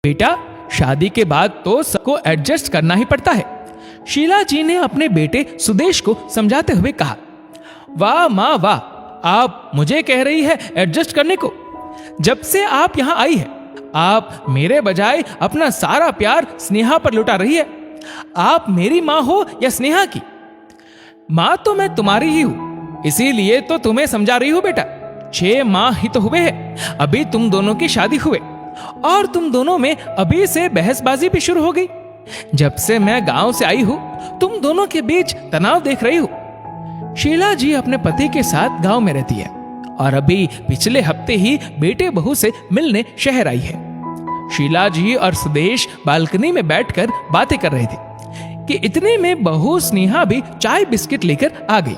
बेटा, शादी के बाद तो सबको एडजस्ट करना ही पड़ता है। शीला जी ने अपने बेटे सुदेश को समझाते हुए कहा। वाह माँ वाह, आप मुझे कह रही है एडजस्ट करने को? जब से आप यहाँ आई है, आप मेरे बजाय अपना सारा प्यार स्नेहा पर लुटा रही है। आप मेरी माँ हो या स्नेहा की? माँ तो मैं तुम्हारी ही हूं, इसीलिए तो तुम्हें समझा रही हूं बेटा। 6 माह ही तो हुए हैं अभी तुम दोनों की शादी हुए, और तुम दोनों में अभी से बहसबाजी भी शुरू हो गई। जब से मैं गांव से आई हूं, तुम दोनों के बीच तनाव देख रही हूं। शीला जी अपने पति के साथ गांव में रहती है और अभी पिछले हफ्ते ही बेटे बहू से मिलने शहर आई है। शीला जी और सुदेश बालकनी में बैठकर बातें कर रहे थे कि इतने में बहू स्नेहा भी चाय बिस्किट लेकर आ गई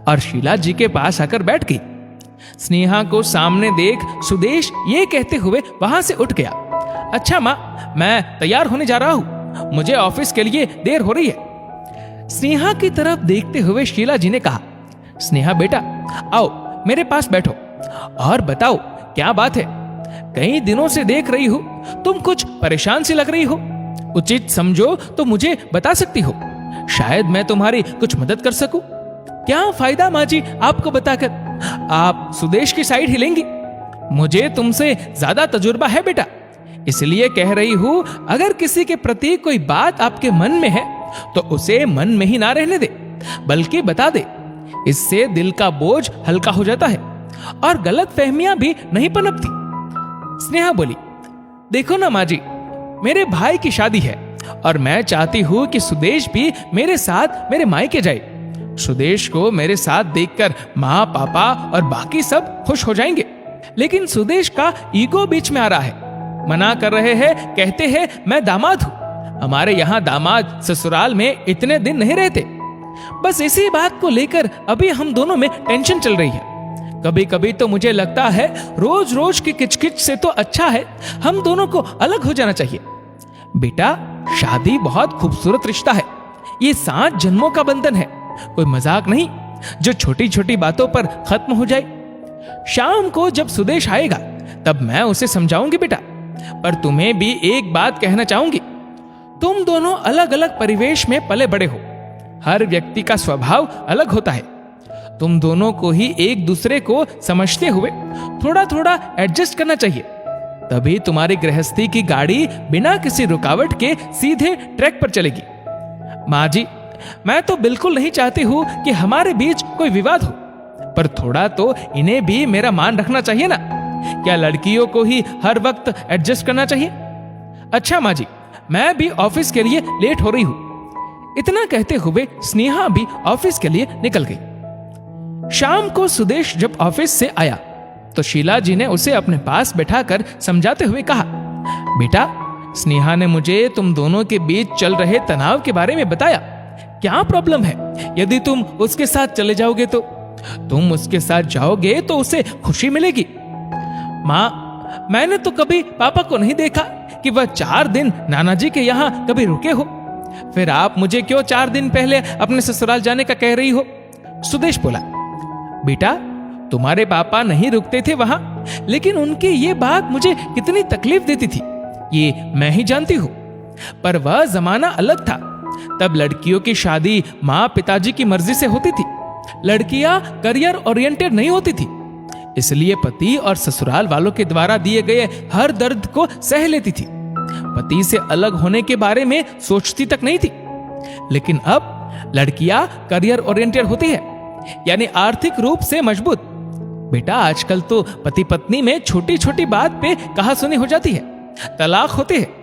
और शीला जी के पास आकर बैठ गई। स्नेहा को सामने देख सुदेश ये कहते हुए वहां से उठ गया। अच्छा माँ, मैं तैयार होने जा रहा हूं, मुझे ऑफिस के लिए देर हो रही है। स्नेहा की तरफ देखते हुए शीला जी ने कहा, स्नेहा बेटा, आओ मेरे पास बैठो और बताओ क्या बात है। कई दिनों से देख रही हूं, तुम कुछ परेशान सी लग रही हो। उचित समझो तो मुझे बता सकती हो, शायद मैं तुम्हारी कुछ मदद कर सकूं। क्या फायदा माँ जी आपको बताकर, आप सुदेश की साइड ही लेंगी। मुझे तुमसे ज्यादा तजुर्बा है बेटा, इसलिए कह रही हूं, अगर किसी के प्रति कोई बात आपके मन में है तो उसे मन में ही ना रहने दे, बल्कि बता दे। इससे दिल का बोझ हल्का हो जाता है और गलत फहमियां भी नहीं पनपती। स्नेहा बोली, देखो ना माँ जी, मेरे भाई की शादी है और मैं चाहती हूं कि सुदेश भी मेरे साथ मेरे मायके जाए। सुदेश को मेरे साथ देखकर माँ, पापा और बाकी सब खुश हो जाएंगे, लेकिन सुदेश का ईगो बीच में आ रहा है। मना कर रहे हैं, कहते हैं मैं दामाद हूं, हमारे यहाँ दामाद ससुराल में इतने दिन नहीं रहते। बस इसी बात को लेकर अभी हम दोनों में टेंशन चल रही है। कभी कभी तो मुझे लगता है रोज रोज की किचकिच से तो अच्छा है हम दोनों को अलग हो जाना चाहिए। बेटा, शादी बहुत खूबसूरत रिश्ता है, ये 7 जन्मों का बंधन है, कोई मजाक नहीं जो छोटी छोटी बातों पर खत्म हो जाए। शाम को जब सुदेश आएगा तब मैं उसे समझाऊंगी बेटा, पर तुम्हें भी एक बात कहना चाहूंगी। तुम दोनों अलग अलग परिवेश में पले बड़े हो, हर व्यक्ति का स्वभाव अलग होता है। तुम दोनों को ही एक दूसरे को समझते हुए थोड़ा थोड़ा एडजस्ट करना चाहिए, तभी तुम्हारी गृहस्थी की गाड़ी बिना किसी रुकावट के सीधे ट्रैक पर चलेगी। माँ जी, मैं तो बिल्कुल नहीं चाहती हूं कि हमारे बीच कोई विवाद हो, पर थोड़ा तो इन्हें भी मेरा मान रखना चाहिए ना। क्या लड़कियों को ही हर वक्त एडजस्ट करना चाहिए? अच्छा माँ जी, मैं भी ऑफिस के लिए लेट हो रही हूं। इतना कहते हुए स्नेहा भी ऑफिस के लिए निकल गई। शाम को सुदेश जब ऑफिस से आया तो शीला जी ने उसे अपने पास बैठाकर समझाते हुए कहा, बेटा, स्नेहा ने मुझे तुम दोनों के बीच चल रहे तनाव के बारे में बताया। क्या प्रॉब्लम है यदि तुम उसके साथ चले जाओगे तो? तुम उसके साथ जाओगे तो उसे खुशी मिलेगी। माँ, मैंने तो कभी पापा को नहीं देखा कि वह 4 दिन नाना जी के यहाँ कभी रुके हो, फिर आप मुझे क्यों 4 दिन पहले अपने ससुराल जाने का कह रही हो? सुदेश बोला, बेटा, तुम्हारे पापा नहीं रुकते थे वहां, लेकिन उनकी ये बात मुझे कितनी तकलीफ देती थी ये मैं ही जानती हूं। पर वह जमाना अलग था, तब लड़कियों की शादी माँ पिताजी की मर्जी से होती थी, लड़कियां करियर ओरिएंटेड नहीं होती थी, इसलिए पति और ससुराल वालों के द्वारा दिए गए हर दर्द को सह लेती थी। पति से अलग होने के बारे में सोचती तक नहीं थी। लेकिन अब लड़कियां करियर ओरिएंटेड होती है, यानी आर्थिक रूप से मजबूत। बेटा, आजकल तो पति पत्नी में छोटी छोटी बात पे कहासुनी हो जाती है, तलाक होते हैं।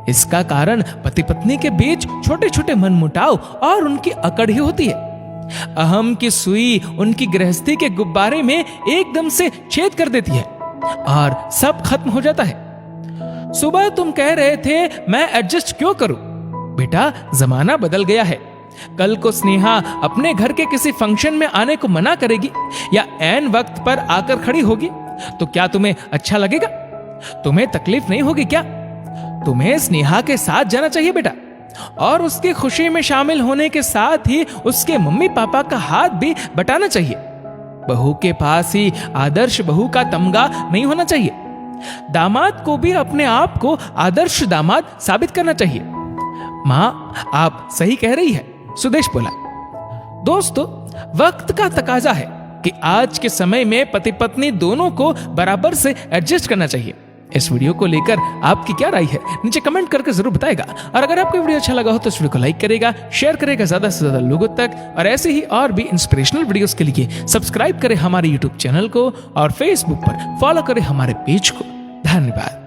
इसका कारण पति पत्नी के बीच छोटे छोटे मनमुटाव और उनकी अकड़ ही होती है। अहम की सुई उनकी गृहस्थी के गुब्बारे में एकदम से छेद कर देती है और सब खत्म हो जाता है। सुबह तुम कह रहे थे मैं एडजस्ट क्यों करूं? बेटा, जमाना बदल गया है। कल को स्नेहा अपने घर के किसी फंक्शन में आने को मना करेगी या ऐन वक्त पर आकर खड़ी होगी तो क्या तुम्हें अच्छा लगेगा? तुम्हें तकलीफ नहीं होगी क्या? तुम्हें स्नेहा के साथ जाना चाहिए बेटा, और उसकी खुशी में शामिल होने के साथ ही उसके मम्मी पापा का हाथ भी बटाना चाहिए। बहू के पास ही आदर्श बहू का तमगा नहीं होना चाहिए। दामाद को भी अपने आप को आदर्श दामाद साबित करना चाहिए। मां, आप सही कह रही है, सुदेश बोला। दोस्तों, वक्त का तकाजा है कि आज के समय में पति पत्नी दोनों को बराबर से एडजस्ट करना चाहिए। इस वीडियो को लेकर आपकी क्या राय है, नीचे कमेंट करके जरूर बताएगा। और अगर आपको वीडियो अच्छा लगा हो तो इस वीडियो को लाइक करेगा, शेयर करेगा ज्यादा से ज्यादा लोगों तक। और ऐसे ही और भी इंस्पिरेशनल वीडियोस के लिए सब्सक्राइब करें हमारे यूट्यूब चैनल को और फेसबुक पर फॉलो करें हमारे पेज को। धन्यवाद।